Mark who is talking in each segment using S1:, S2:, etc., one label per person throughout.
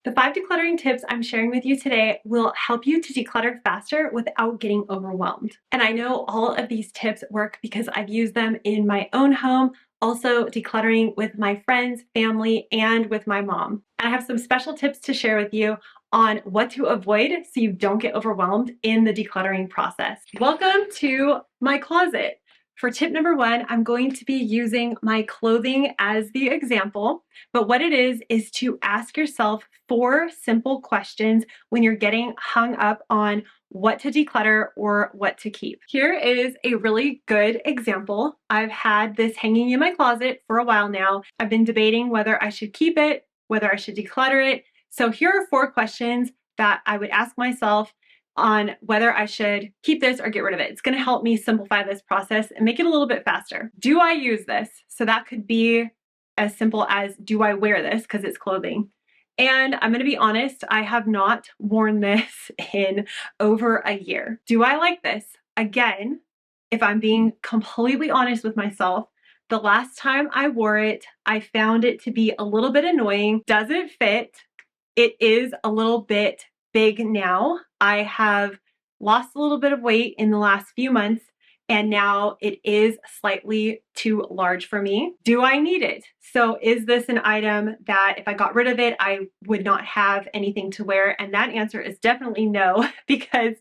S1: The 5 decluttering tips I'm sharing with you today will help you to declutter faster without getting overwhelmed. And I know all of these tips work because I've used them in my own home, also decluttering with my friends, family, and with my mom. And I have some special tips to share with you on what to avoid so you don't get overwhelmed in the decluttering process. Welcome to my closet. For tip number 1, I'm going to be using my clothing as the example, but what it is to ask yourself 4 simple questions when you're getting hung up on what to declutter or what to keep. Here is a really good example. I've had this hanging in my closet for a while now. I've been debating whether I should keep it, whether I should declutter it. So here are 4 questions that I would ask myself on whether I should keep this or get rid of it. It's going to help me simplify this process and make it a little bit faster. Do I use this? So that could be as simple as, do I wear this because it's clothing? And I'm going to be honest, I have not worn this in over a year. Do I like this? Again, if I'm being completely honest with myself, the last time I wore it, I found it to be a little bit annoying. Does it fit? It is a little bit big now. I have lost a little bit of weight in the last few months, and now it is slightly too large for me. Do I need it? So is this an item that if I got rid of it, I would not have anything to wear? And that answer is definitely no, because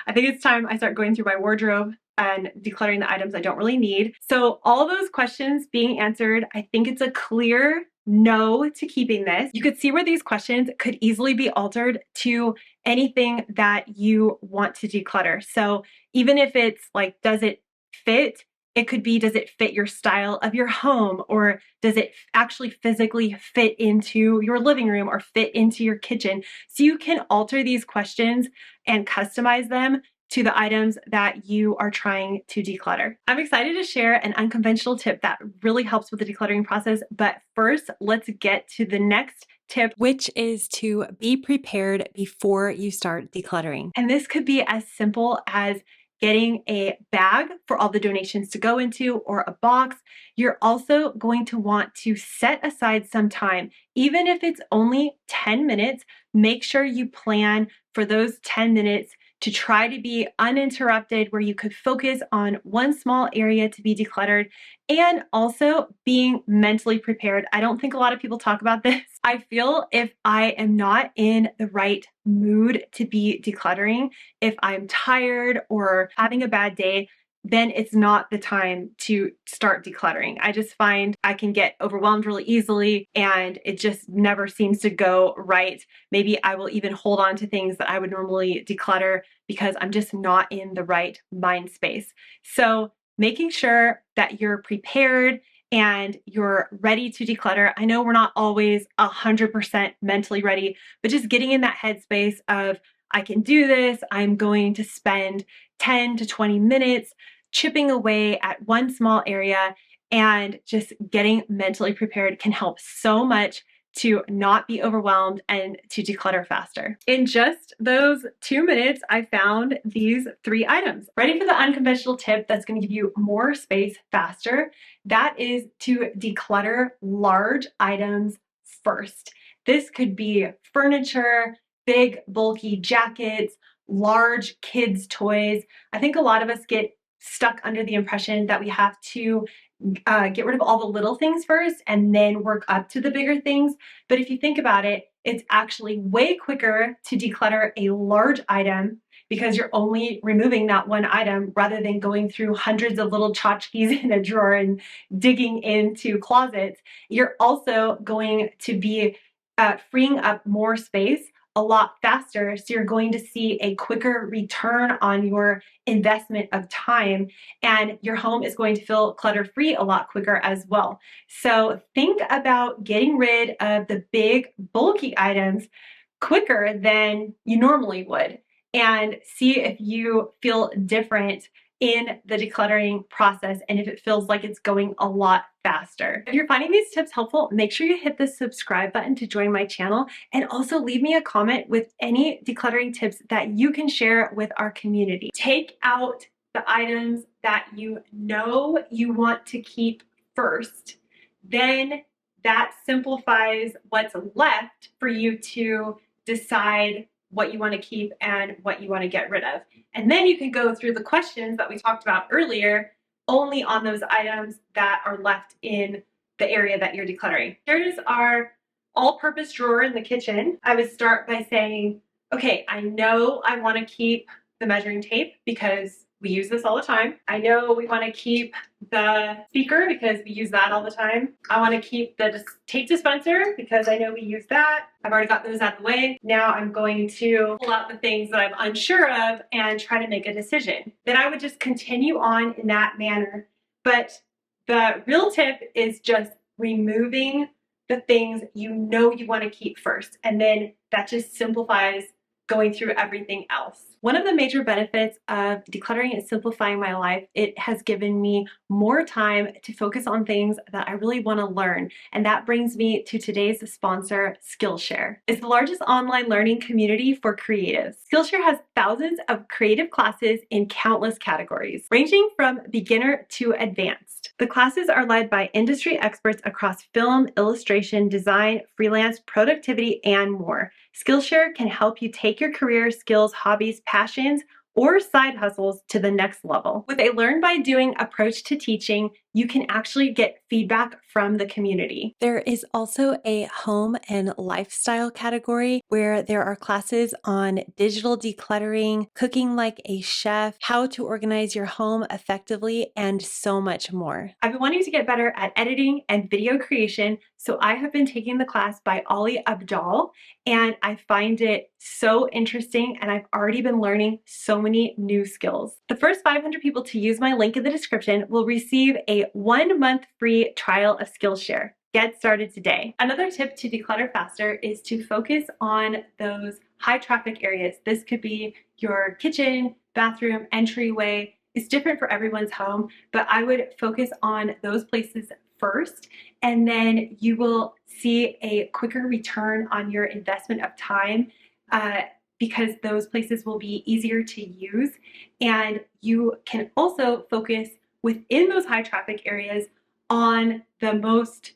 S1: I think it's time I start going through my wardrobe and decluttering the items I don't really need. So all those questions being answered, I think it's a clear no to keeping this. You could see where these questions could easily be altered to anything that you want to declutter. So even if it's like, does it fit? It could be, does it fit your style of your home? Or does it actually physically fit into your living room or fit into your kitchen? So you can alter these questions and customize them to the items that you are trying to declutter. I'm excited to share an unconventional tip that really helps with the decluttering process, but first, let's get to the next tip, which is to be prepared before you start decluttering. And this could be as simple as getting a bag for all the donations to go into or a box. You're also going to want to set aside some time, even if it's only 10 minutes, make sure you plan for those 10 minutes to try to be uninterrupted, where you could focus on one small area to be decluttered, and also being mentally prepared. I don't think a lot of people talk about this. I feel if I am not in the right mood to be decluttering, if I'm tired or having a bad day, then it's not the time to start decluttering. I just find I can get overwhelmed really easily and it just never seems to go right. Maybe I will even hold on to things that I would normally declutter because I'm just not in the right mind space. So making sure that you're prepared and you're ready to declutter. I know we're not always 100% mentally ready, but just getting in that headspace of, I can do this. I'm going to spend 10 to 20 minutes chipping away at one small area, and just getting mentally prepared can help so much to not be overwhelmed and to declutter faster. In just those 2 minutes, I found these 3 items. Ready for the unconventional tip that's going to give you more space faster? That is to declutter large items first. This could be furniture, big bulky jackets, large kids' toys. I think a lot of us get stuck under the impression that we have to get rid of all the little things first and then work up to the bigger things. But if you think about it, it's actually way quicker to declutter a large item because you're only removing that one item rather than going through hundreds of little tchotchkes in a drawer and digging into closets. You're also going to be freeing up more space a lot faster. So you're going to see a quicker return on your investment of time, and your home is going to feel clutter-free a lot quicker as well. So think about getting rid of the big bulky items quicker than you normally would, and see if you feel different in the decluttering process and if it feels like it's going a lot faster. If you're finding these tips helpful, make sure you hit the subscribe button to join my channel, and also leave me a comment with any decluttering tips that you can share with our community. Take out the items that you know you want to keep first, then that simplifies what's left for you to decide what you want to keep and what you want to get rid of. And then you can go through the questions that we talked about earlier only on those items that are left in the area that you're decluttering. Here's our all-purpose drawer in the kitchen. I would start by saying, okay, I know I want to keep the measuring tape because we use this all the time. I know we want to keep the speaker because we use that all the time. I want to keep the tape dispenser because I know we use that. I've already got those out of the way. Now I'm going to pull out the things that I'm unsure of and try to make a decision. Then I would just continue on in that manner. But the real tip is just removing the things you know you want to keep first. And then that just simplifies going through everything else. One of the major benefits of decluttering and simplifying my life, it has given me more time to focus on things that I really want to learn. And that brings me to today's sponsor, Skillshare. It's the largest online learning community for creatives. Skillshare has thousands of creative classes in countless categories, ranging from beginner to advanced. The classes are led by industry experts across film, illustration, design, freelance, productivity, and more. Skillshare can help you take your career, skills, hobbies, passions, or side hustles to the next level. With a learn by doing approach to teaching, you can actually get feedback from the community. There is also a home and lifestyle category where there are classes on digital decluttering, cooking like a chef, how to organize your home effectively, and so much more. I've been wanting to get better at editing and video creation, so I have been taking the class by Ali Abdal, and I find it so interesting, and I've already been learning so many new skills. The first 500 people to use my link in the description will receive a 1-month free trial of Skillshare. Get started today. Another tip to declutter faster is to focus on those high traffic areas. This could be your kitchen, bathroom, entryway. It's different for everyone's home, but I would focus on those places first, and then you will see a quicker return on your investment of time because those places will be easier to use. And you can also focus within those high traffic areas on the most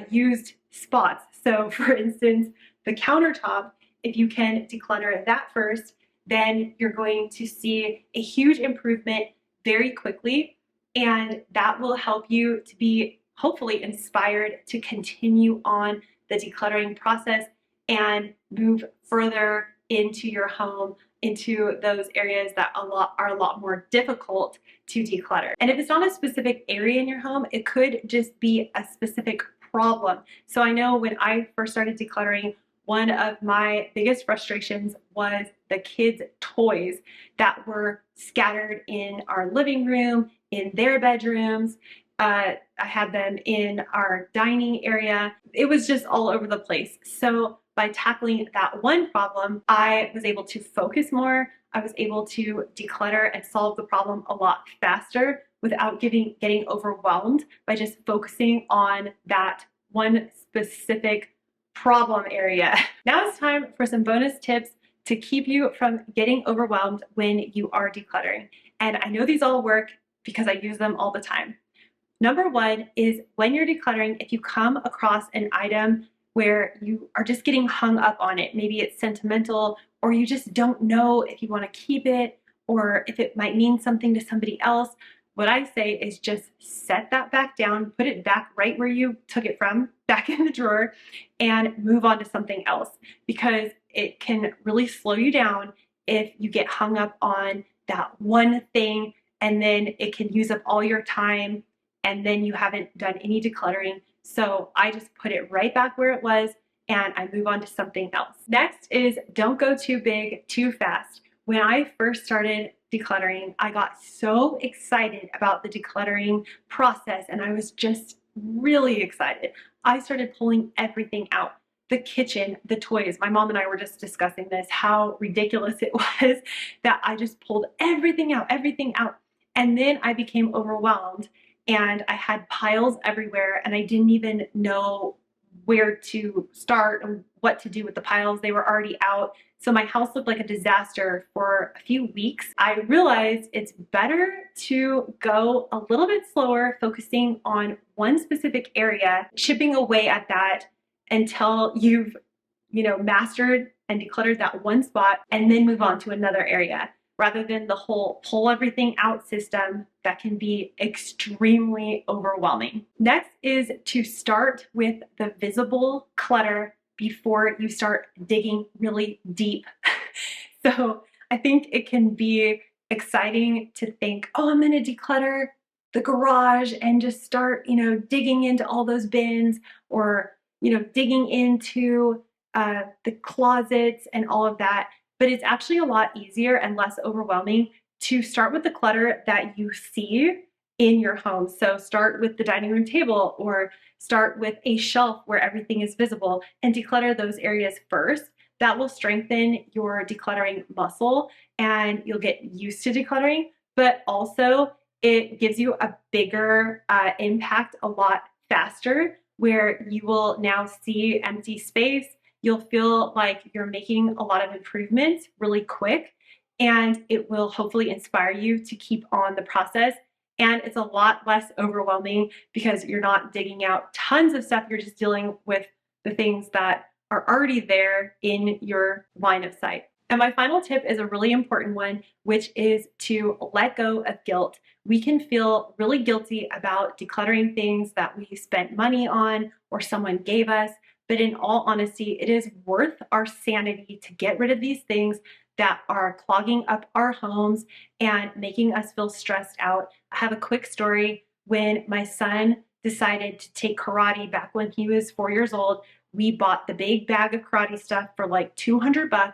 S1: used spots. So for instance, the countertop, if you can declutter that first, then you're going to see a huge improvement very quickly, and that will help you to be hopefully inspired to continue on the decluttering process and move further into your home, into those areas that are a lot more difficult to declutter. And if it's not a specific area in your home, it could just be a specific problem. So I know when I first started decluttering, one of my biggest frustrations was the kids' toys that were scattered in our living room, in their bedrooms. I had them in our dining area. It was just all over the place. So by tackling that one problem, I was able to focus more. I was able to declutter and solve the problem a lot faster without getting overwhelmed by just focusing on that one specific problem area. Now it's time for some bonus tips to keep you from getting overwhelmed when you are decluttering. And I know these all work because I use them all the time. Number one is when you're decluttering, if you come across an item where you are just getting hung up on it, maybe it's sentimental, or you just don't know if you want to keep it or if it might mean something to somebody else, what I say is just set that back down, put it back right where you took it from, back in the drawer, and move on to something else, because it can really slow you down if you get hung up on that one thing, and then it can use up all your time, and then you haven't done any decluttering. So I just put it right back where it was, and I move on to something else. Next is don't go too big too fast. When I first started decluttering, I got so excited about the decluttering process, and I was just really excited. I started pulling everything out. The kitchen, the toys. My mom and I were just discussing this, how ridiculous it was that I just pulled everything out. And then I became overwhelmed, and I had piles everywhere, and I didn't even know where to start and what to do with the piles. They were already out. So my house looked like a disaster for a few weeks. I realized it's better to go a little bit slower, focusing on one specific area, chipping away at that until you've, mastered and decluttered that one spot, and then move on to another area, rather than the whole pull everything out system that can be extremely overwhelming. Next is to start with the visible clutter before you start digging really deep. So I think it can be exciting to think, oh, I'm gonna declutter the garage and just start, digging into all those bins, or, digging into the closets and all of that. But it's actually a lot easier and less overwhelming to start with the clutter that you see in your home. So start with the dining room table, or start with a shelf where everything is visible, and declutter those areas first. That will strengthen your decluttering muscle and you'll get used to decluttering, but also it gives you a bigger impact a lot faster, where you will now see empty space. You'll feel like you're making a lot of improvements really quick, and it will hopefully inspire you to keep on the process. And it's a lot less overwhelming because you're not digging out tons of stuff. You're just dealing with the things that are already there in your line of sight. And my final tip is a really important one, which is to let go of guilt. We can feel really guilty about decluttering things that we spent money on or someone gave us. But in all honesty, it is worth our sanity to get rid of these things that are clogging up our homes and making us feel stressed out. I have a quick story. When my son decided to take karate back when he was 4 years old, we bought the big bag of karate stuff for like $200.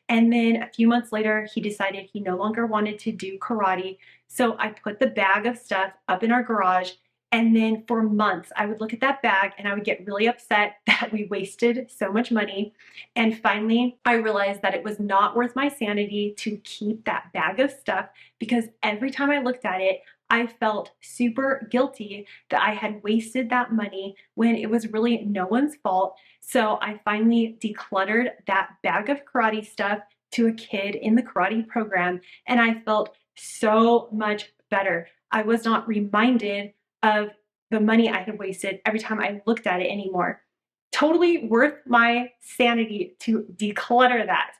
S1: And then a few months later, he decided he no longer wanted to do karate. So I put the bag of stuff up in our garage. And then for months, I would look at that bag and I would get really upset that we wasted so much money. And finally, I realized that it was not worth my sanity to keep that bag of stuff, because every time I looked at it, I felt super guilty that I had wasted that money when it was really no one's fault. So I finally decluttered that bag of karate stuff to a kid in the karate program, and I felt so much better. I was not reminded of the money I had wasted every time I looked at it anymore. Totally worth my sanity to declutter that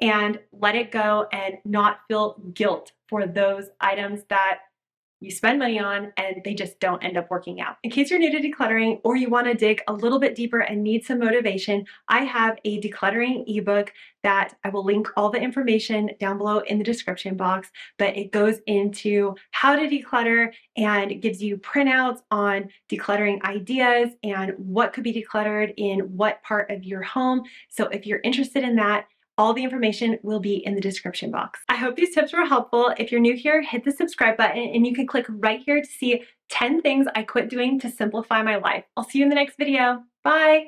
S1: and let it go and not feel guilt for those items that you spend money on and they just don't end up working out. In case you're new to decluttering, or you want to dig a little bit deeper and need some motivation, I have a decluttering ebook that I will link all the information down below in the description box, but it goes into how to declutter and gives you printouts on decluttering ideas and what could be decluttered in what part of your home. So if you're interested in that, all the information will be in the description box. I hope these tips were helpful. If you're new here, hit the subscribe button and you can click right here to see 10 things I quit doing to simplify my life. I'll see you in the next video. Bye.